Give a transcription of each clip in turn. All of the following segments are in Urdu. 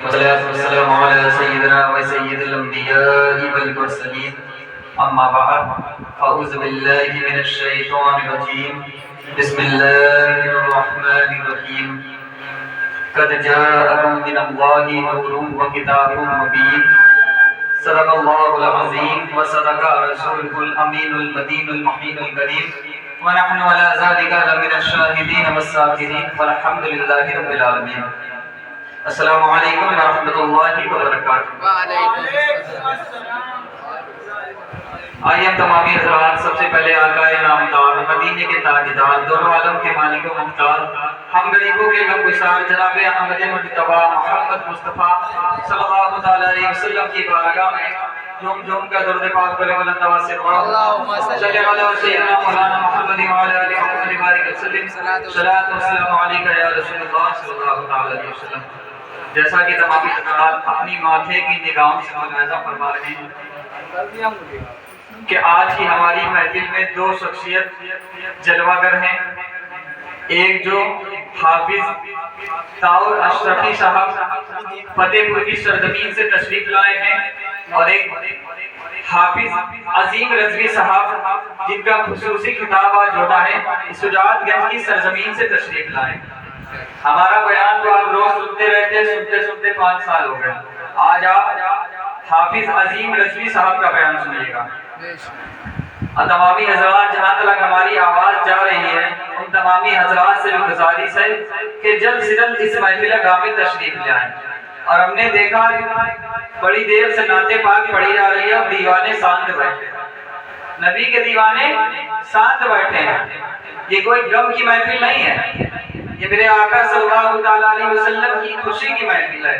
والصلاة والسلام على سيدنا وسيد الأنبياء والمرسلين أما بعد أعوذ بالله من الشيطان الرجيم بسم الله الرحمن الرحيم قد جاءكم من الله نور وكتاب مبين صدق الله العظيم وصدق رسوله الأمين المتين المحين الكريم ونحن على ذلك لمن الشاهدين والشاكرين والحمد لله رب العالمين. السلام علیکم ورحمۃ اللہ وبرکاتہ. آئیے ہم تمامی حضرات سب سے پہلے آقا نامدار مدینے کے تاجدار دونوں عالم کے مالک و مختار ہم غریبوں کے غم گسار جناب احمد مجتبی محمد مصطفیٰ صلی اللہ تعالی علیہ وسلم کی بارگاہ میں جھوم جھوم کا درود پاک کرے بلند آواز سے اللہم صلی علی سیدنا مولانا محمد وعلی آلہ محمد بارک وسلم صلاۃ و سلام علیک یا رسول اللہ صلی اللہ تعالی علیہ وسلم. جیسا کہ تمامی حضرات اپنی ماتھے کی نگاہوں سے ملاحظہ فرما رہے ہیں کہ آج کی ہماری محفل میں دو شخصیت جلوہ گر ہیں. ایک جو حافظ طاہر اشرفی صاحب فتح پور کی سرزمین سے تشریف لائے ہیں اور ایک حافظ عظیم رضوی صاحب جن کا خصوصی خطاب آج ہوتا ہے سجاد گنج کی سرزمین سے تشریف لائے. ہمارا بیان تو آپ روز سنتے رہتے سنتے 5 سال ہو گئے. آج آپ حافظ عظیم رضوی صاحب کا بیان سنیے گا. اور تمامی حضرات جہاں تک ہماری آواز جا رہی ہے ان تمامی حضرات سے گزارش ہے کہ جلد سے جلد اس محفل گاہ میں تشریف لے آئیں. اور ہم نے دیکھا بڑی دیر سے نعت پاک پڑھی جا رہی ہے اور دیوانے شانت بیٹھے ہیں. نبی کے دیوانے شانت بیٹھے ہیں. یہ کوئی غم کی محفل نہیں ہے, یہ میرے آقا صلی اللہ تعالی علیہ وسلم کی خوشی کی محفل ہے.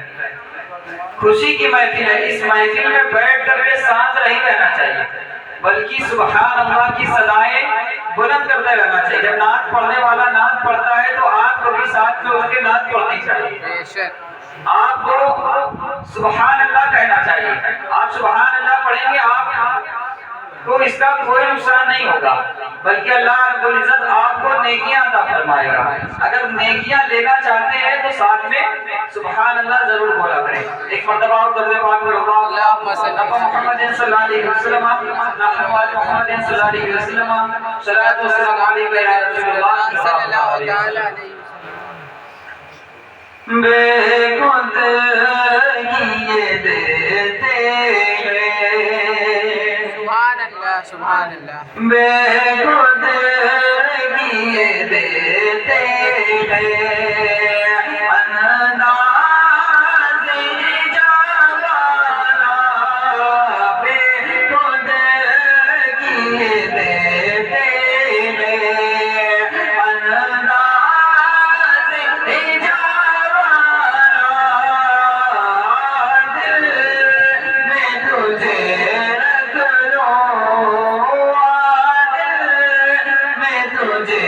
خوشی کی محفل ہے. اس محفل میں بیٹھ کر کے شانت نہیں رہنا چاہیے بلکہ سبحان اللہ کی صدائیں بلند کرتے رہنا چاہیے. جب نعت پڑھنے والا نعت پڑھتا ہے تو آپ کو بھی ساتھ میں اس کے نعت پڑھنی چاہیے. آپ کو سبحان اللہ کہنا چاہیے. آپ سبحان اللہ پڑھیں گے آپ کو اس کا کوئی نقصان نہیں ہوگا بلکہ اللہ رب العزت آپ کو نیکیاں عطا فرمائے گا. اگر نیکیاں لینا چاہتے ہیں تو ساتھ میں سبحان اللہ ضرور بولا کریں. ایک مرتبہ اور درود پاک پڑھو اللہم صلی محمد صلی اللہ علیہ وسلم محمد صلی اللہ علیہ وسلم صلاۃ و سلام علیک یا رسول اللہ صلی اللہ علیہ وسلم. بے خود کیے دیتے سبحان اللہ بے خود کیے دیتے انداز جانا بے خود کیے دیتے انداز جانا دل میں تجھے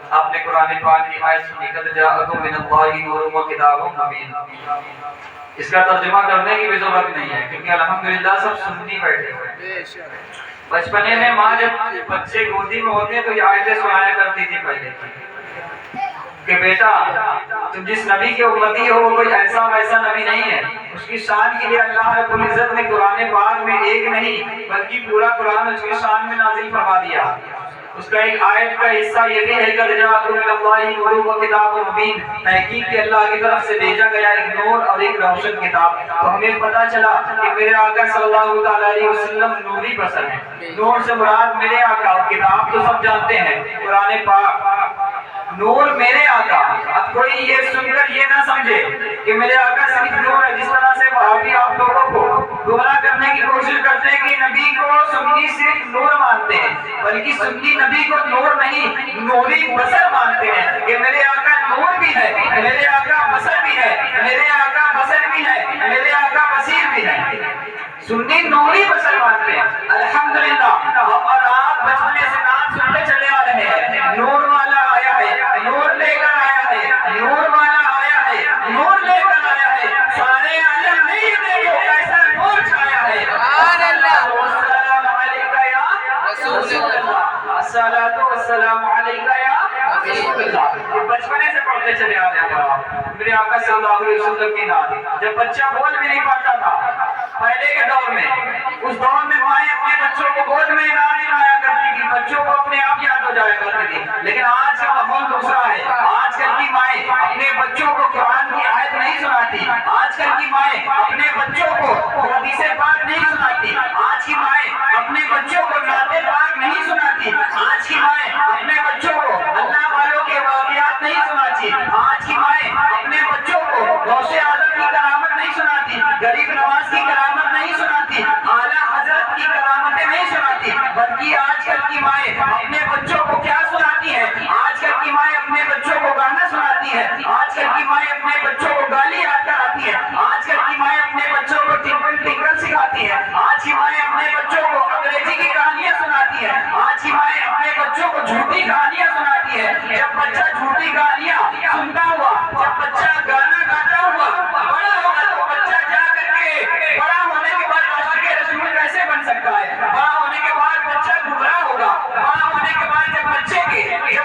آپ نے قرآن پاک کی آیت سنی قد جاءکم من اللہ نور و کتاب مبین. اس کا ترجمہ کرنے کی بھی ضرورت نہیں ہے کیونکہ الحمدللہ سب سنی بیٹھے ہوئے ہیں. بچپنے میں ماں جب بچے گودی میں ہوتے ہیں تو یہ آیتیں سنایا کرتی تھی پہلے. کہ بیٹا تم جس نبی کے امتی ہو وہ کوئی ایسا ویسا نبی نہیں ہے، اس کی شان کے لیے اللہ رب العزت نے قرآن پاک میں ایک نہیں بلکہ پورا قرآن اس کی شان میں نازل فرما دیا۔ اس کا ایک آیت کا حصہ یہ بھی ہے کہ جاءکم من اللہ نور و کتاب مبین، تحقیق کہ اللہ کی طرف سے بھیجا گیا ایک نور اور ایک روشن کتاب۔ تو ہمیں پتہ چلا کہ میرے آقا صلی اللہ تعالی علیہ وسلم نوری بشر ہیں۔ نور سے مراد میرے آقا، اور کتاب تو سب جانتے ہیں قرآن پاک۔ نور میرے آقا، اب کوئی یہ سن کر یہ نہ سمجھے کہ میرے آقا صرف نور ہے، جس طرح سے وہابی آپ لوگوں کو گمراہ کرنے کی کوشش کرتے ہیں کہ نبی کو سنی صرف نور مانتے ہیں، بلکہ سنی نبی کو نور نہیں نوری بشر مانتے ہیں کہ میرے آقا نور بھی ہے، میرے آقا بشر بھی ہے، میرے آقا بشر بھی ہے، میرے آقا بصیر بھی ہے۔ سنی نوری بشر مانتے ہیں۔ الحمدللہ ہم اور آپ بچپنے سے نام سنتے چلے آ رہے ہیں، نور والا آیا ہے، نور لے کر آیا ہے، نور والا آیا ہے، نور لے کر آیا ہے، سارے عالم میں یہ دیکھو کیسا نور چھایا ہے۔ السلام علیکہ یا رسول اللہ، الصلاۃ والسلام علیکہ یا رسول اللہ۔ بچپنے سے پڑھتے چلے آ رہے ہیں میرے آقا صلی اللہ علیہ وسلم کی نعت۔ جب بچہ بول بھی نہیں پاتا تھا پہلے کے دور میں، اس دور میں مائیں اپنے بچوں کو گود میں نعت سنایا کرتی تھی، بچوں کو اپنے آپ یاد ہو جایا کرتی تھی۔ لیکن آج کا ماحول دوسرا ہے، آج کل کی مائیں اپنے بچوں کو قرآن کی آیت نہیں سناتی، آج کل کی مائیں اپنے بچوں کو حدیث پاک نہیں سناتی، آج کی مائیں اپنے بچوں کو نعت پاک نہیں سناتی، آج کی مائیں اپنے بچوں کو اللہ والوں کے واقعات نہیں سناتی، آج کی مائیں اپنے بچوں کو غوث اعظم کی کرامت نہیں سناتی، غریب نواز کی کرامت نہیں سناتی، اعلیٰ حضرت کی کرامتیں نہیں سناتی، بلکہ آج کل کی مائیں اپنے بچوں کو کیا سناتی ہیں؟ آج کل کی مائیں اپنے بچوں کو گانا سناتی ہیں، آج کل کی مائیں اپنے بچوں کو گالی یاد کراتی ہیں، آج کل کی مائیں اپنے بچوں کو ٹنکل سکھاتی ہیں، آج کی مائیں اپنے بچوں کو انگریزی کی کہانیاں سناتی ہیں، آج کی مائیں اپنے بچوں کو جھوٹی کہانیاں سناتی ہیں۔ جب بچہ جھوٹی کہانیاں سنتا ہوا، جب بچہ گانا گاتا ہوا بڑا ہوگا تو بچہ جا کر کے بڑا ہونے کے بعد عاشق رسول کیسے بن سکتا ہے؟ بڑا ہونے کے بعد بچہ گمراہ ہوگا، بڑا ہونے کے بعد جب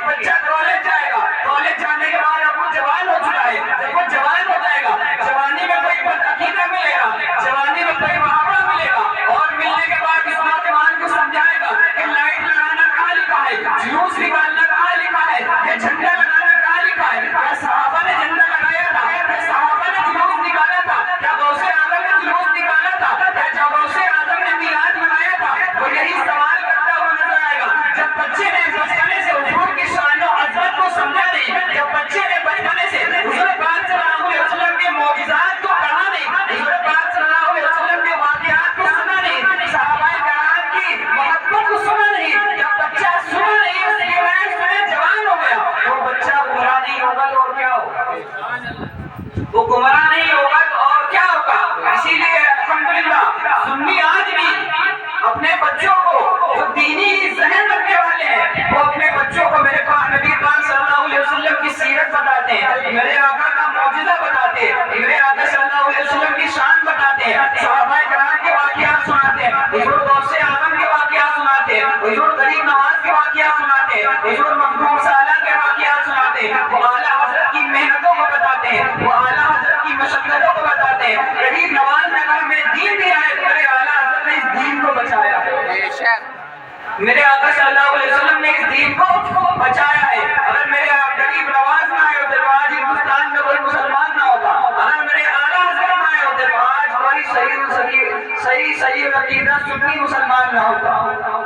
بچہ کالج جائے گا، کالج جانے کے بعد اب وہ جوان ہو چکا ہے، جب وہ جوان ہو جائے گا، جوانی میں کوئی عقیدہ ملے گا، جوانی میں کوئی محاورہ ملے گا، اور ملنے کے بعد اس نوجوان کو سمجھائے گا کہ لائٹ لگانا کہاں لکھا ہے، جلوس نکالنا کہاں لکھا ہے، کہ جھنڈا لگانا کہاں لکھا ہے، کیا صحابہ نے جھنڈا لگایا تھا، کیا صحابہ نے جلوس نکالا تھا، کیا غوث اعظم نے جلوس نکالا تھا، کیا جب غوث اعظم نے میلاد منایا تھا؟ وہ یہی سوال کرتا ہوا نظر آئے گا۔ جب بچے نے بچپنے سے حضور کی شان و عظمت کو سمجھا نہیں، جب بچے نے بچپنے سے حضور پاک صلی اللہ علیہ وسلم کے معجزات کو پڑھا نہیں، حضور پاک صلی اللہ علیہ وسلم کے واقعات کو سنا نہیں، صحابہ کرام کی محبت کو سنا نہیں، جب بچہ سنا نہیں، اس کے بعد سنے جوان ہو گیا، وہ بچہ گمراہ نہیں ہوگا تو اور کیا ہوگا؟ وہ گمراہ نہیں ہوگا تو اور کیا ہوگا؟ اسی لیے الحمدللہ سنی آج بھی اپنے بچوں کو جو دینی ذہن رکھنے والے ہیں، وہ اپنے بچوں کو میرے پاک نبی پاک صلی اللہ علیہ وسلم کی سیرت بتاتے ہیں، میرے آقا کا معجزہ بتاتے ہیں، میرے آقا صلی اللہ علیہ وسلم کی شان بتاتے ہیں، صحابہ کرام کے واقعات سناتے ہیں، حضور غوث اعظم کے واقعات سناتے ہیں، حضور غریب نواز کے واقعات سناتے ہیں، حضور مخدوم سالہ کے واقعات سناتے ہیں، وہ اعلیٰ حضرت کی محنتوں کو بتاتے ہیں، وہ اعلیٰ حضرت کی مشقتوں کو بتاتے ہیں۔ غریب نواز میں اگر میں دین بھی آئے تو میرے اعلیٰ حضرت نے اس دین کو بچایا ہے، میرے آقا صلی اللہ علیہ وسلم نے اس دین کو بچایا ہے۔ اگر میرے غریب نواز نہ آئے ہوتے تو آج ہندوستان میں کوئی مسلمان نہ ہوتا، اگر میرے اعلیٰ حضرت نہ آئے ہوتے تو آج کوئی صحیح عقیدہ سنی مسلمان نہ ہوتا۔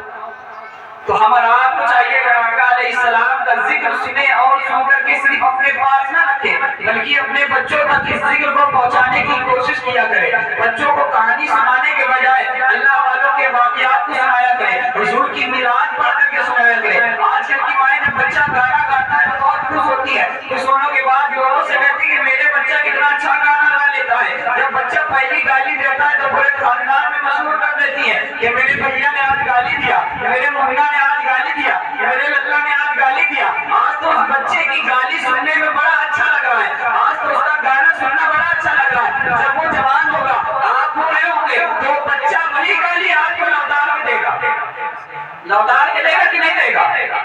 تو ہمارا آپ کو چاہیے کہ آقا علیہ السلام کا ذکر سنیں اور سن کر کے صرف اپنے پاس نہ رکھیں، بلکہ اپنے بچوں تک اس ذکر کو پہنچانے کی کوشش کیا کرے۔ بچوں کو کہانی سنانے کے بجائے اللہ والوں کے واقعات کو سنایا کرے، حضور کی میلاد پڑھ کر کے سنایا کرے۔ آج کل کی مائیں جب بچہ گانا گاتا ہے تو بہت خوش ہوتی ہے، خوش ہونے کے بعد لوگوں سے کہتی ہے کہ میرے بچہ کتنا اچھا گانا گا لیتا ہے۔ جب بچہ پہلی گالی دیتا ہے تو پورے خاندان میں مشہور کر دیتی ہے کہ میرے بھیا نے آج گالی دیا، میرے مومنہ نے آج گالی دیا، میرے لڑکا نے آج گالی دیا۔ آج تو اس بچے کی گالی سننے میں بڑا اچھا لگ رہا ہے، آج تو اس کا گانا سننا بڑا اچھا لگ رہا ہے۔ جب وہ جوان ہوگا، آپ بوڑھے ہوں گے تو بچہ وہی گالی آپ کو لوٹار کے دے گا، لوٹار کے دے گا کہ نہیں دے گا؟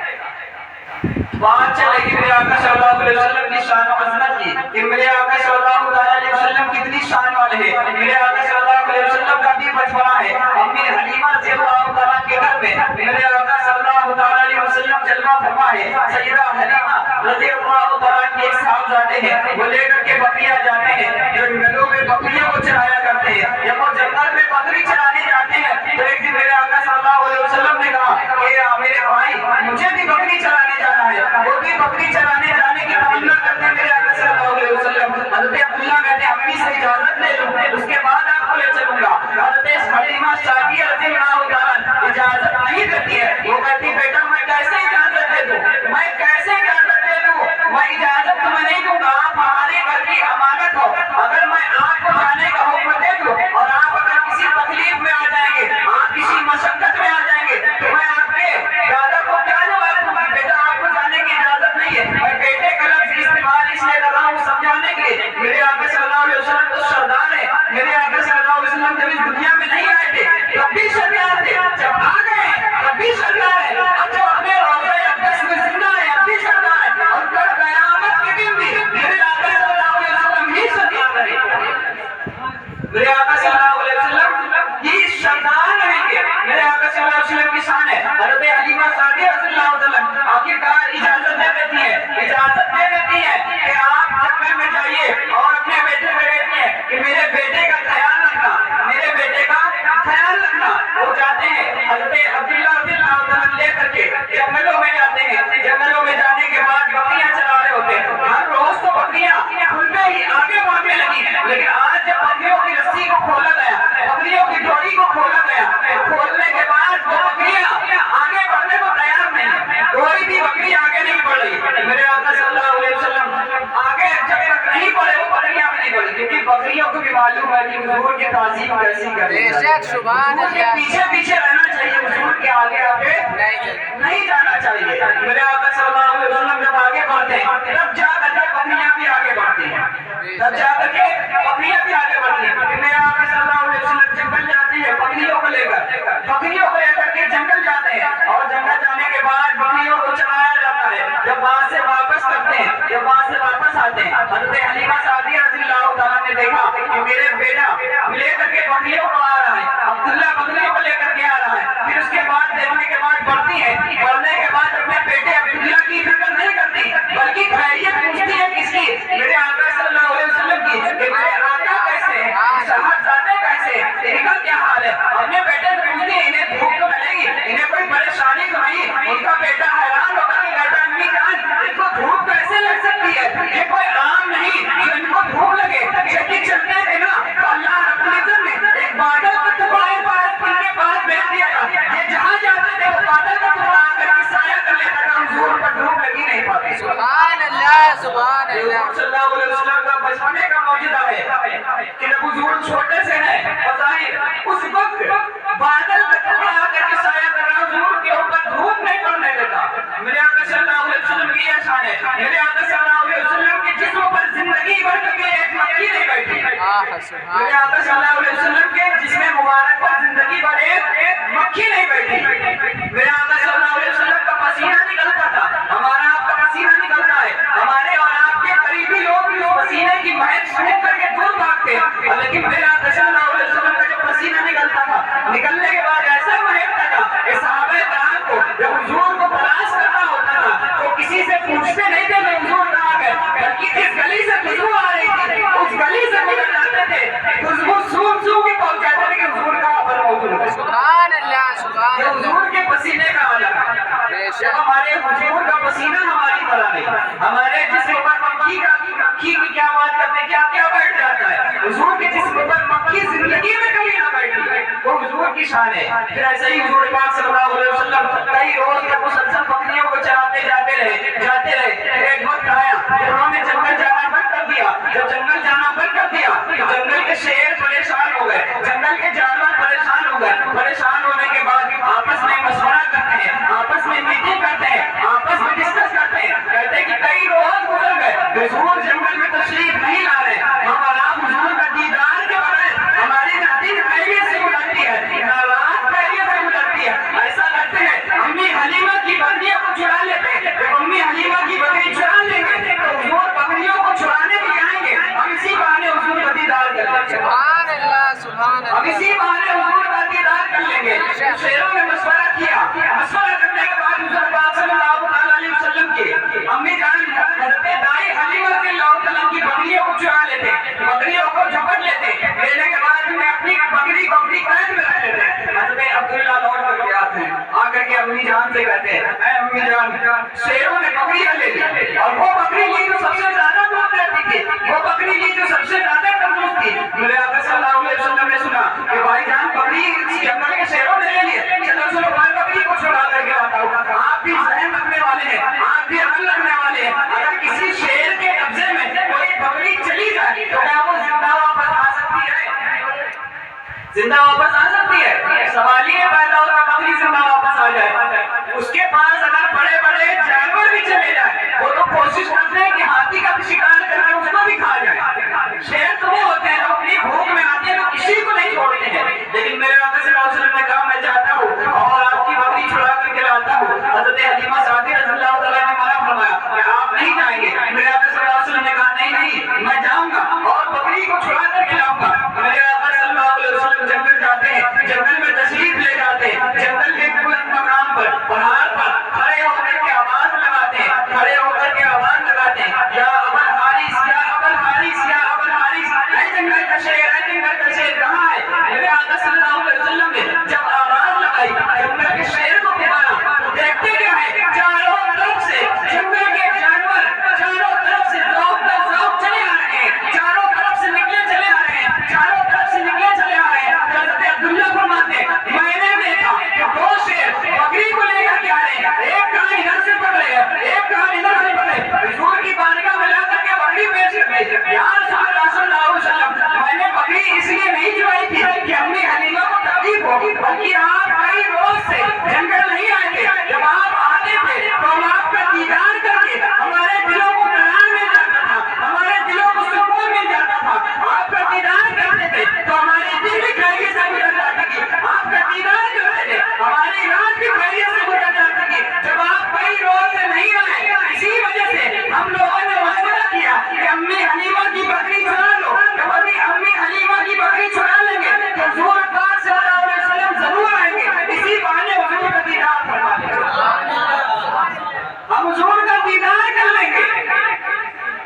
بات چلے گی میرے آقا صلی اللہ علیہ وسلم کی شان و عظمت کی کہ میرے آقا صلی اللہ علیہ وسلم کتنی شان والے ہیں. میرے آقا صلی اللہ علیہ وسلم کا بھی بچپنا ہے امی حلیمہ رضی اللہ تعالیٰ کے گھر میں. میرے آقا صلی اللہ علیہ وسلم جلوہ فرما ہے. سیدہ حلیمہ رضی اللہ تعالیٰ کی ایک صاحبزادے ہیں, وہ لے کر کے بقیہ جاتے ہیں, جنگلوں میں بکریوں کو چرایا کرتے ہیں. جب وہ جنگل میں بکری چرانے جاتے ہیں تو ایک دن میرے آقا صلی اللہ علیہ وسلم نے کہا کہ میرے بھائی مجھے بھی بکری چرانے جانا ہے. وہ بھی بکری چرانے جانے کی تمنا کرتے ہیں میرے آقا صلی اللہ علیہ وسلم. حضرت عبداللہ کہتے ہیں امی سے اجازت لے لوں, اس کے بعد آپ کو لے چلوں گا. حضرت حلیمہ سعدیہ رضی اللہ تعالیٰ اجازت نہیں دیتی ہے. وہ کہتی بیٹا میں کیسے اجازت دے دوں, میں کیسے اجازت دے دوں, میں اجازت تمہیں نہیں دوں گا. آپ ہمارے گھر کی امانت ہو. اگر میں آپ کو جانے کا حکم دے دوں اور آپ اگر کسی تکلیف میں آ جائیں گے, آپ کسی مشقت میں آ جائیں گے, تو میں آپ کے دادا کو کیا جواب دوں گا؟ بیٹا آپ کو جانے کی اجازت نہیں ہے. میں بیٹے کا لفظ استعمال اس لیے کر رہا ہوں سمجھانے کے لیے. میرے آقا صلی اللہ علیہ وسلم تو سردار ہے. میرے آقا صلی اللہ علیہ وسلم جب اس دنیا میں نہیں آئے تھے تب بھی سردار تھے, جب آ گئے تب بھی سردار ہے, اور جب اپنے روضہ اقدس میں زندہ ہے اب بھی سردار ہے, اور کل قیامت کے دن بھی میرے آقا صلی اللہ علیہ وسلم ہی سردار رہے. میرے آقا صلی اللہ علیہ وسلم یہ سردار رہیں گے. میرے آقا صلی اللہ علیہ وسلم کی شان ہے. حضرت حلیمہ سعدیہ رضی اللہ تعالیٰ آخرکار اجازت دے دیتی ہے, اجازت دے دیتی ہے کہ آپ جنگل میں جائیے اور اپنے بیٹے سے کہتی ہیں کہ میرے بیٹے کا خیال رکھنا, میرے بیٹے کا خیال رکھنا. وہ جاتے ہیں حضرت عبداللہ رضی اللہ تعالیٰ لے کر کے جنگلوں میں جاتے ہیں. جنگلوں میں جانے کے بعد بکریاں چلا رہے ہوتے ہیں. ہر روز تو بکریاں کھلتے ہی آگے بڑھنے لگی, لیکن آج جب بکریوں کی رسی کو کھولا گیا, بکریوں کی ڈوری کو کھولا گیا, کھولنے کے بعد وہ بکریاں آگے بڑھنے کو تیار نہیں, کوئی بھی بکری آگے نہیں بڑھ رہی. میرے آقا صلی اللہ علیہ وسلم آگے جب تک نہیں بڑھے وہ بکریاں بھی نہیں بڑھی, کیونکہ بکریوں کو بھی معلوم ہے کہ حضور کی تعظیم کیسی کرنی چاہیے. پیچھے پیچھے رہنا چاہیے, حضور کے آگے آگے نہیں جانا چاہیے. میرے آقا صلی اللہ علیہ وسلم جب آگے بڑھتے ہیں تب جا کر کے بکریاں بھی آگے بڑھتی ہیں, تب جا کر کے بکریاں بھی آگے بڑھتی ہیں. میرے آقا صلی اللہ علیہ وسلم جنگل جاتے ہیں بکریوں کو لے کر کے جنگل جاتے ہیں, اور جنگل جانے کے بعد بکریوں کو چرایا جاتا ہے. جب وہاں سے واپس کرتے ہیں, جب وہاں سے واپس آتے ہیں, حضرت حلیمہ سعدیہ رضی اللہ تعالیٰ نے دیکھا کہ میرے بیٹا لے کر کے بکریوں کو آ رہا ہے, عبداللہ بکریوں کو لے کر کے آ رہا ہے. پھر اس کے بعد دیکھنے کے بعد بڑھتی ہے, بڑھنے کے بعد اپنے بیٹے عبداللہ کی فکر نہیں کرتی بلکہ خیریت پوچھتی ہے کس کی؟ میرے آقا صلی اللہ علیہ وسلم کی, کہ میرے آقا کیسے ہیں, صاحبزادے کیسے ہیں, ان کا کیا حال ہے. اپنے بیٹے سے پوچھتی ہے انہیں بھوک تو ملے گی, انہیں کوئی پریشانی تو نہیں. ان کا بیٹا حیران ہوگا کہ بیٹا امی جان ان کو بھوک کیسے لگ سکتی ہے, یہ کوئی عام نہیں جو ان کو بھوک لگے. چلتے چلتے تھے نا تو اللہ رب العزت نے ایک بادل کا ٹکڑا ان کے پاس بھیج دیا تھا. یہ جہاں جاتے تھے وہ بادل کا ٹکڑا آ کر کے سایہ کر لیتا تھا, حضور پر بھوک لگی نہیں پاتی. سبحان اللہ, سبحان اللہ. صلی اللہ علیہ وسلم کا بچپنے کا معجزہ ہے کہ جب حضور چھوٹے سے ہیں بظاہر اس وقت بادل کا ٹکڑا آ کر کے سایہ کر رہا, حضور کے اوپر دھوپ نہیں پڑنے دیتا. میرے آقا صلی اللہ علیہ وسلم کی یہ شان ہے. میرے آقا صلی اللہ علیہ وسلم کے جسم پر زندگی بھر کے ایک مکھی نہیں بیٹھی. میرے آقا صلی اللہ علیہ وسلم کے جسم مبارک پر زندگی بھر ایک مکھی نہیں بیٹھی. میرے آقا صلی اللہ علیہ وسلم کا پسینہ نکلتا تھا, ہمارا آپ کا پسینہ نکلتا ہے, ہمارے اور آپ کے قریبی لوگ بھی اس پسینے کی مہک سونگھ کر کے دور بھاگتے, لیکن میرے آقا صلی اللہ علیہ وسلم کا جب پسینہ نکلتا تھا, نکلنے کے بعد ایسا مہکتا تھا کہ صحابہ کرام کو جب حضور کو تلاش کرنا ہوتا تھا تو کسی سے پوچھتے نہیں تھے کہ حضور کہاں گئے, بلکہ جس گلی سے خوشبو آ رہی تھی اس گلی سے گزر جاتے تھے, خوشبو سونگھ سونگھ کے پہنچ جاتے تھے کہ حضور کہاں پر موجود ہے. سبحان اللہ, سبحان اللہ. حضور کے پسینے کا عالم ہے. جب ہمارے حضور کا پسینہ ہماری طرح نہیں, ہمارے جسم پر مکھی کی کیا بات کرتے کیا کیا بیٹھ جاتا ہے, حضور کے جسم پر مکھی زندگی میں کبھی نہ بیٹھی, وہ حضور کی شان ہے. پھر ایسے ہی حضور پاک صلی اللہ علیہ وسلم کئی روز تک مسلسل بکریوں کو چراتے جاتے رہے. پھر ایک وقت آیا کہ انہوں نے جنگل جانا بند کر دیا. جب جنگل جانا بند کر دیا تو جنگل کے شیر پریشان ہو گئے, جنگل کے جانور پریشان ہو گئے. پریشان ہونے کے بعد آپس میں مشورہ کرتے ہیں, آپس میں میٹنگ کرتے ہیں, آپس میں ڈسکس کرتے ہیں, کہتے ہیں کہ کئی روز گزر گئے, حضور جنگل میں تشریف نہیں لا رہے, ہم آرام حضور کا دیدار کے بغیر ہماری نہ دن خیریت سے گزرتی ہے نہ رات خیریت سے گزرتی ہے. ایسا کرتے ہیں امی حلیمہ شیروں نے بکریاں لے لی، اور وہ بکری لی جو سب سے زیادہ دودھ دیتی تھی، وہ بکری لی جو سب سے زیادہ تندرست تھی۔ میرے آقا صلی اللہ علیہ وسلم نے سنا کہ بھائی جان بکری جنگل کے شیروں نے لے لی، چلو چلو بھائی بکری کو چھڑا کر کے لاتا ہوں۔ آپ بھی ذہن رکھنے والے ہیں، آپ بھی عقل رکھنے والے ہیں، اگر کسی شیر کے قبضے میں کوئی بکری چلی جائے تو کیا وہ زندہ واپس آ سکتی ہے؟ زندہ واپس آ سکتی ہے؟ سوال یہ پیدا ہوتا بکری زندہ واپس آ جائے۔ اس کے پاس اگر بڑے بڑے جانور بھی چلے جائیں، وہ تو کوشش کرتے ہیں کہ ہاتھی کا بھی شکار کر کے اس کو بھی کھا جائے۔ شیر تو وہ ہوتے ہیں جو اپنی بھوک میں آتے ہیں، وہ کسی کو نہیں چھوڑتے ہیں۔ لیکن میرے آقا صلی اللہ علیہ وسلم نے کہا میں جاتا ہوں اور آپ کی بکری چھڑا کر کے لاتا ہوں۔ حضرت حلیمہ سعدیہ رضی اللہ تعالیٰ نے منع فرمایا کہ آپ نہیں جائیں گے۔ میرے آقا صلی اللہ علیہ وسلم نے کہا نہیں میں جاؤں گا اور بکری کو چھڑا کر کے لاؤں گا۔ میرے آقا صلی اللہ علیہ وسلم جنگل جاتے ہیں، جنگل میں تشریف لے جاتے ہیں، جنگل کے بلند مقام پر پہاڑ پر کھڑے ہو کر کے آواز لگاتے ہیں، کھڑے ہو کر کے آواز لگاتے ہیں، یا ابل حارث یا ابل حارث یا ابل حارث، اے جنگل کا شیر اے جنگل کا شیر کہاں ہے؟ میرے آقا صلی اللہ علیہ وسلم نے جب آواز لگائی جنگل کے شیر کو پکارا، دیکھتے کیا ہے چاروں طرف سے جنگل کے جانور چاروں طرف سے ذوق در ذوق چلے آ رہے ہیں، چاروں طرف سے نکلے چلے آ رہے ہیں، چاروں طرف سے نکلے چلے آ رہے ہیں۔ حضرت عبداللہ فرماتے ہیں میں نے دیکھا کہ دو شیر بکری کو لے کر کے آ رہے ہیں، ایک کان ادھر سے پکڑے ایک کان ادھر سے پکڑے، حضور کی بارگاہ میں لا کر کے بکری پیش کر دی۔ یا رسول اللہ صلی اللہ علیہ وسلم میں نے بکری اس لیے نہیں چرائی تھی کہ امی حلیمہ کو تکلیف ہو، بلکہ آپ کئی روز سے جنگل نہیں آئے تھے، جب آپ آتے تھے تو ہم آپ کا دیدار کر کے ہمارے دلوں کو قرار مل جاتا تھا، ہمارے دلوں کو سکون مل جاتا تھا۔ آپ کا دیدار کرتے تھے تو ہماری دل بھی خیریت سے گزر جاتی تھی، آپ کا دیدار کرتے تھے ہماری رات بھی خیریت سے گزر جاتی تھی۔ جب آپ کئی روز سے نہیں آئے اسی وجہ سے ہم لوگوں نے مشورہ کیا کہ امی حلیمہ کی بکری چھڑا لو، جب ابھی امی حلیمہ کی بکری چھڑا لیں گے تو حضور پاک صلی اللہ علیہ وسلم ضرور آئیں گے، اسی بہانے حضور کا دیدار فرما لیں گے، ہم حضور کا دیدار کر لیں گے۔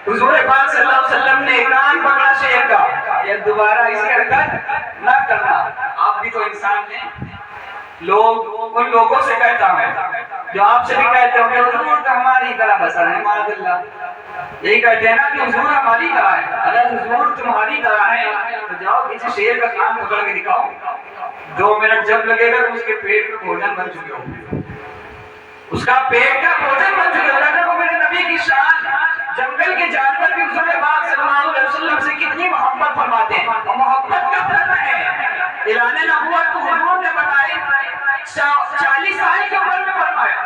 حضور پاک صلی اللہ علیہ وسلم نے کان پکڑا شیر کا، یہ دوبارہ اسی حرکت نہ کرنا۔ آپ بھی تو انسان ہیں، لوگ ان لوگوں سے کہتا ہوں جو آپ سے بھی کہتے ہو کہ حضور تو ہماری طرح بسر ہے، معاذ اللہ، یہی کہتے ہیں نا کہ حضور ہماری طرح ہے۔ اگر حضور تمہاری طرح ہے تو جاؤ کسی شیر کا کان پکڑ کے دکھاؤ، 2 منٹ جب لگے گا تو اس کے پیٹ میں بھوجن بن چکے ہو، اس کا پیٹ کا بھوجن بن چکے ہو۔ دیکھو میرے نبی کی شان، جنگل کے جانور بھی حضور پاک صلی اللہ علیہ وسلم سے کتنی محبت فرماتے ہیں، اور محبت کا پتہ ہے اعلان نبوت کو حضور نے بتائی 40 سال کی عمر میں فرمایا۔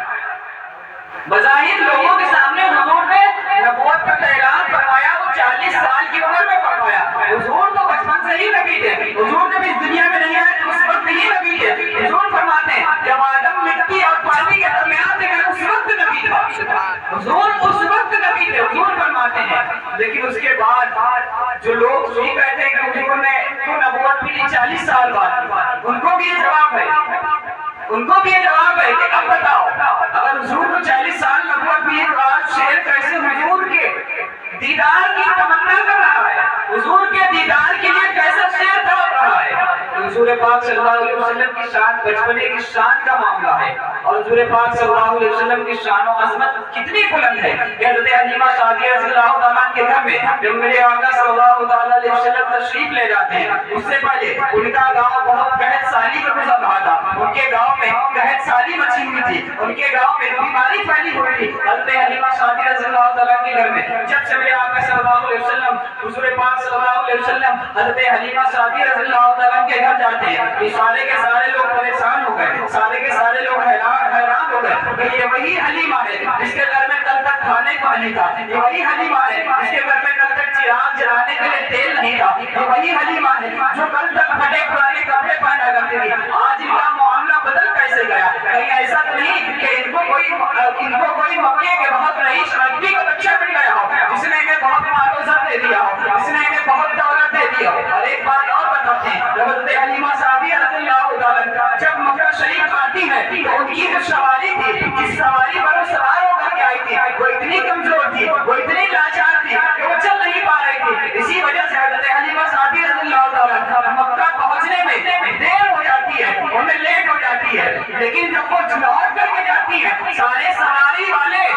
بظاہر لوگوں کے سامنے حضور نے نبوت کا اعلان فرمایا، وہ 40 سال کی عمر میں فرمایا۔ حضور تو بچپن سے ہی نبی تھے، حضور جب اس دنیا میں نہیں آئے تو اس وقت ہی نبی تھے۔ حضور فرماتے ہیں جب آدم مٹی اور پانی کے درمیان تھے میں اس وقت نبی تھا، حضور اس وقت نبی تھے، حضور فرماتے ہیں۔ لیکن اس کے بعد جو لوگ یہ کہتے ہیں کہ حضور نے تو نبوت ملی 40 سال بعد، ان کو بھی یہ جواب ہے، ان کو بھی یہ جواب ہے کہ اب بتاؤ اگر حضور کو 40 سال نبوت بھی ہے تو آج شیر کیسے حضور کے دیدار کی تمنا کر رہا ہے، حضور کے دیدار کے لیے کیسا شیر تڑپ رہا ہے۔ حضور پاک صلی اللہ علیہ وسلم کی شان بچپنے کی شان کا معاملہ ہے، اور حضور پاک صلی اللہ علیہ وسلم کی شان و عظمت کتنی بلند ہے کہ حضرت حلیمہ سعدیہ رضی اللہ تعالیٰ کے گھر میں جب میرے آقا صلی اللہ علیہ وسلم تشریف لے جاتے ہیں، اس سے پہلے ان کا گاؤں بہت قحط سالی کا گزر رہا تھا، ان کے گاؤں میں قحط سالی مچی ہوئی تھی، ان کے گاؤں میں بیماری پھیلی ہوئی تھی۔ حضرت حلیمہ سعدیہ رضی اللہ تعالیٰ کے گھر میں جب سے میرے آقا صلی اللہ علیہ وسلم حضور پاک صلی اللہ علیہ وسلم حضرت حلیمہ سعدیہ رضی اللہ تعالیٰ کے گھر جاتے ہیں تو سارے کے سارے لوگ پریشان ہو گئے، سارے کے سارے لوگ حیران ہو گئے کہ یہ وہی حلیمہ ہے جس کے گھر میں کل تک کھانے کو نہیں تھا، یہ وہی حلیمہ ہے جس کے گھر میں کل تک چراغ جلانے کے لیے تیل نہیں تھا، یہ وہی حلیمہ ہے جو کل تک پھٹے پرانے کپڑے پہنا کرتی تھی، آج ان کا معاملہ بدل کیسے گیا؟ کہیں ایسا تو نہیں کہ ان کو کوئی مکے کے بہت رئیس اجمی کا بچہ مل گیا ہو جس نے انہیں بہت مال و زر دے دیا ہو، جس نے انہیں بہت دولت دے دی ہو۔ اور ایک بات اور بتاتے ہیں، حضرت حلیمہ سعدیہ رضی اللہ تعالیٰ جب مکہ شریف آتی ہے تو ان کی جو سواری تھی، جس سواری پر وہ سوار ہو کر کے آئی تھی، وہ اتنی کمزور تھی، وہ اتنی لاچار تھی کہ وہ چل نہیں پا رہی تھی۔ اسی وجہ سے حضرت حلیمہ سعدیہ رضی اللہ تعالیٰ مکہ پہنچنے میں دیر ہو جاتی ہے، انہیں لیٹ ہو جاتی ہے، لیکن جب وہ لوٹ کر کے جاتی ہے سارے سواری والے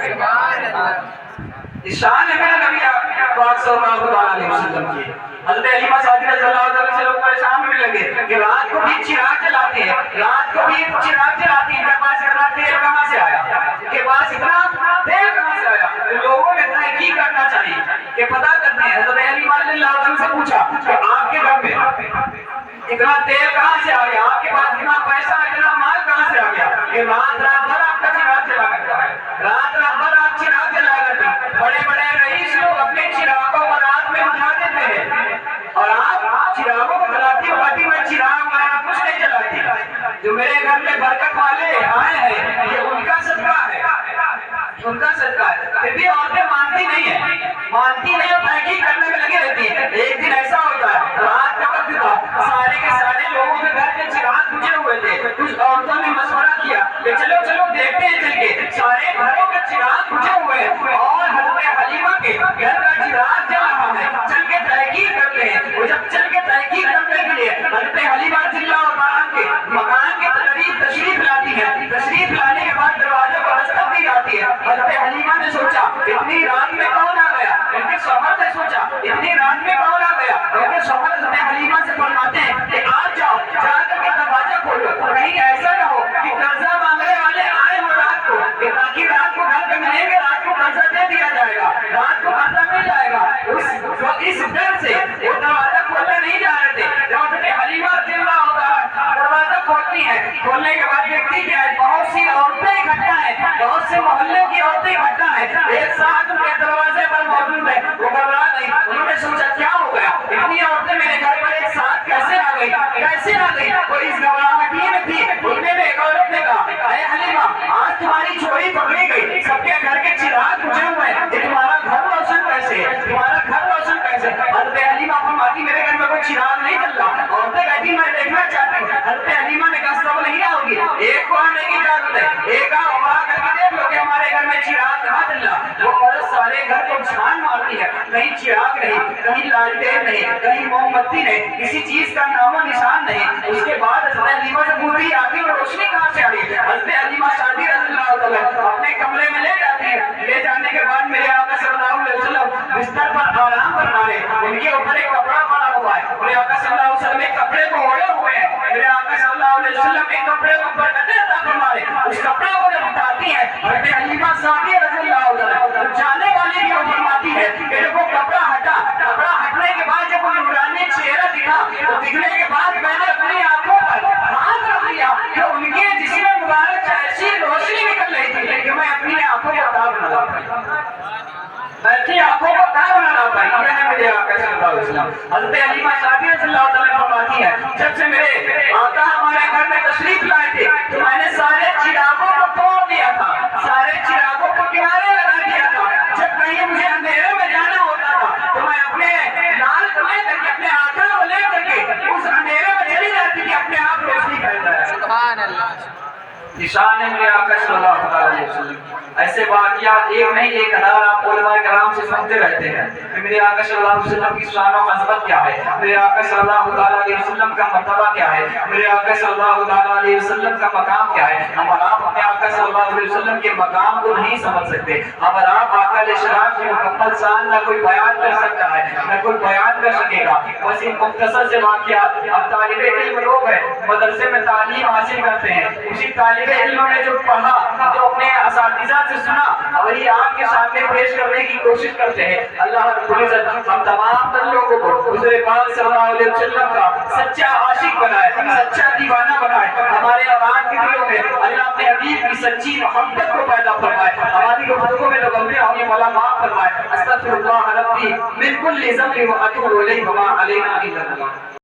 سبحان اللہ شان ہے میرا نبی پاک صلی اللہ علیہ وسلم کی. حضرت حلیمہ سعدیہ رضی اللہ عنہ سے لوگ پریشان ہونے لگے کہ رات کو بھی چراغ جلاتے ہیں, رات کو بھی چراغ جلاتے ہیں, ان کے پاس اتنا تیل کہاں سے آیا, ان کے پاس اتنا تیل کہاں سے آیا. لوگوں نے تحقیق کرنا چاہیے کہ پتہ کرتے ہیں. حضرت حلیمہ رضی اللہ عنہ سے پوچھا کہ آپ کے گھر میں اتنا تیل کہاں سے آ گیا, آپ کے پاس اتنا پیسہ اتنا مال کہاں سے آ گیا کہ رات بھر آپ کا چراغ جلا کرتا ہے, رات بھر آپ چراغ جلا کرتے ہیں. بڑے بڑے رئیس لوگ اپنے چراغوں کو رات میں بجھا دیتے ہیں اور آپ چراغوں کو جلاتی ہوتی. میں چراغ وغیرہ کچھ نہیں جلاتی. جو میرے گھر میں برکت والے آئے ہیں یہ ان کا صدقہ ہے, ان کا صدقہ ہے. پھر بھی عورتیں مانتی نہیں ہیں, مانتی نہیں اور تحقیق کرنے میں لگی رہتی ہیں. ایک دن ایسا ہوتا ہے رات کا وقت تھا, سارے کے سارے لوگوں کے گھر کے چراغ بجھے ہوئے تھے. کچھ عورتوں نے مشورہ کیا کہ چلو چلو دیکھتے ہیں چل کے. سارے گھروں کے چراغ بجھے ہوئے ہیں اور حضرت حلیمہ کے گھر کا چراغ جل رہا ہے. چل کے تحقیق کرتے ہیں. وہ جب چل کے تحقیق کرنے کے لیے حضرت حلیمہ رضی اللہ عنہا کے مکان کے قریب تشریف لاتی ہے. تشریف لانے کے بعد دروازے پر دستک دی جاتی ہے. حضرت حلیمہ نے سوچا اتنی رات میں کون آ گیا. ان کے شوہر نے سوچا اتنی رات میں کون آ گیا. ان کے شوہر حضرت حلیمہ سے فرماتے ہیں کہ آپ جاؤ, جا کر کے دروازہ کھولو. کہیں ایسا نہ ہو کہ قرضہ مانگنے والے آئے ہو رات کو, کہ تاکہ رات کو گھر پہ ملیں گے, رات کو قرضہ دے دیا جائے گا, رات کو قرضہ مل جائے گا. اس ڈر سے وہ دروازہ کھولنے نہیں جا رہے تھے. جب حضرت حلیمہ رضی اللہ عنہا دروازہ کھولتی ہیں, کھولنے کے بعد دیکھتی کہ بہت سی عورتیں اکٹھا ہیں, بہت سے محلے کی عورتیں اکٹھا ہیں, ایک ساتھ ان کے دروازے پر موجود ہیں. وہ گھبرا گئی. انہوں نے سوچا کیا ہو گیا, اتنی عورتیں میرے گھر پر ایک ساتھ کیسے آ گئی, کیسے آ گئی. وہ اس گھبراہٹ میں تھی. ان میں ایک عورت نے کہا اے حلیمہ آج تمہاری چوری پکڑی گئی, سب کے گھر کے چراغ بجھے ہوئے ہیں, یہ تمہارا گھر روشن کیسے, تمہارا گھر روشن کیسے. حضرت حلیمہ فرماتی میرے گھر میں کوئی چراغ نہیں جل رہا. عورتیں کہتی میں دیکھنا چاہتی ہوں. حضرت حلیمہ نے کہا سب نہیں آؤ گی, ایک کو آنے کی اجازت ہے, ایک آؤ اور آ کر کے دیکھ لو کہ ہمارے گھر میں چراغ کہاں جل رہا. وہ عورت سارے گھر کو چھان مارتی ہے, کہیں چراغ نہیں, کہیں لالٹین نہیں, کہیں موم بتی نہیں, کسی چیز کا نام و نشان نہیں. اس کے بعد حضرت حلیمہ سے پوچھتی آخر روشنی کہاں سے آ رہی ہے. حضرت حلیمہ سعدیہ رضی اللہ عنہا اپنے کمرے میں لے جاتی ہے. لے جانے کے بعد میرے آقا صلی اللہ علیہ وسلم بستر پر آرام فرما رہے, ان کے اوپر ایک کپڑا پڑا ہوا ہے. میرے آقا صلی اللہ علیہ وسلم ایک کپڑے کو اوڑھے ہوئے ہیں. میرے آقا صلی اللہ علیہ وسلم ایک کپڑے کو اوپر کٹے عطا فرما رہے. اس کپڑے کو جب اٹھاتی ہے حضرت حلیمہ سعدیہ رضی اللہ عنہا جانے والے کی وہ فرماتی ہے کہ جب وہ کپڑا ہٹا, کپڑا ہٹنے کے بعد جب وہ نورانی چہرہ دکھا, تو دکھنے کے بعد میں نے اپنی آنکھوں پر ہاتھ رکھ دیا کہ ان کے جسم مبارک ایسی روشنی نکل رہی تھی کہ میں اپنی آنکھوں کو تاب نہ لا پائی, ایسی آنکھوں کو تاب نہ لا پائی. یہ ہے میرے آقا صلی اللہ علیہ وسلم. حضرت حلیمہ سعدیہ رضی اللہ عنہا فرماتی ہے جب سے میرے آقا ہمارے گھر میں تشریف لائے تھے تو میں نے سارے چراغوں کو توڑ دیا تھا, سارے چراغوں کو کنارے لگا دیا تھا. جب کہیں مجھے اندھیرے میں جانا ہوتا تھا تو میں اپنے لال کو لے کر کے, اپنے آقا کو لے کر کے اس اندھیرے میں چلی جاتی کہ اپنے آپ روشنی پھیلتا ہے. سبحان اللہ نشان ہے میرے آقا صلی اللہ علیہ وسلم. ایسے واقعات ایک نہیں ایک ہزار آپ علماء کرام سے سنتے رہتے ہیں کہ میرے آقا صلی اللہ علیہ وسلم کی شان و عظمت کیا ہے, میرے آقا صلی اللہ علیہ وسلم کا مرتبہ کیا ہے, میرے آقا صلی اللہ علیہ وسلم کا مقام کیا ہے. ہم اور آپ اپنے آقا صلی اللہ علیہ وسلم کے مقام کو نہیں سمجھ سکتے. ہم اور آپ آقا علیہ السلام کی مکمل شان نہ کوئی بیان کر سکتا ہے, نہ کوئی بیان کر سکے گا. بس ان مختصر سے واقعات. ہم طالب علم لوگ ہیں, مدرسے میں تعلیم حاصل کرتے ہیں, اسی طالب علم نے جو پڑھا, جو اپنے اساتذہ سے سنا, وہی آپ کے سامنے پیش کرنے کی کوشش کرتے ہیں. اللہ رب العزت ہم تمام تر لوگوں کو حضور پاک صلی اللہ علیہ وسلم کا سچا عاشق بنائے, سچا دیوانہ بنائے. ہمارے اولاد کے دلوں میں اللہ اپنے حبیب کی سچی محبت کو پیدا فرمائے. ہماری گفتگو میں جو غلطیاں ہوئی ہیں مولا معاف فرمائے. استغفر اللہ ربی من کل ذنب واتوب الیہ وما علینا الا البلاغ.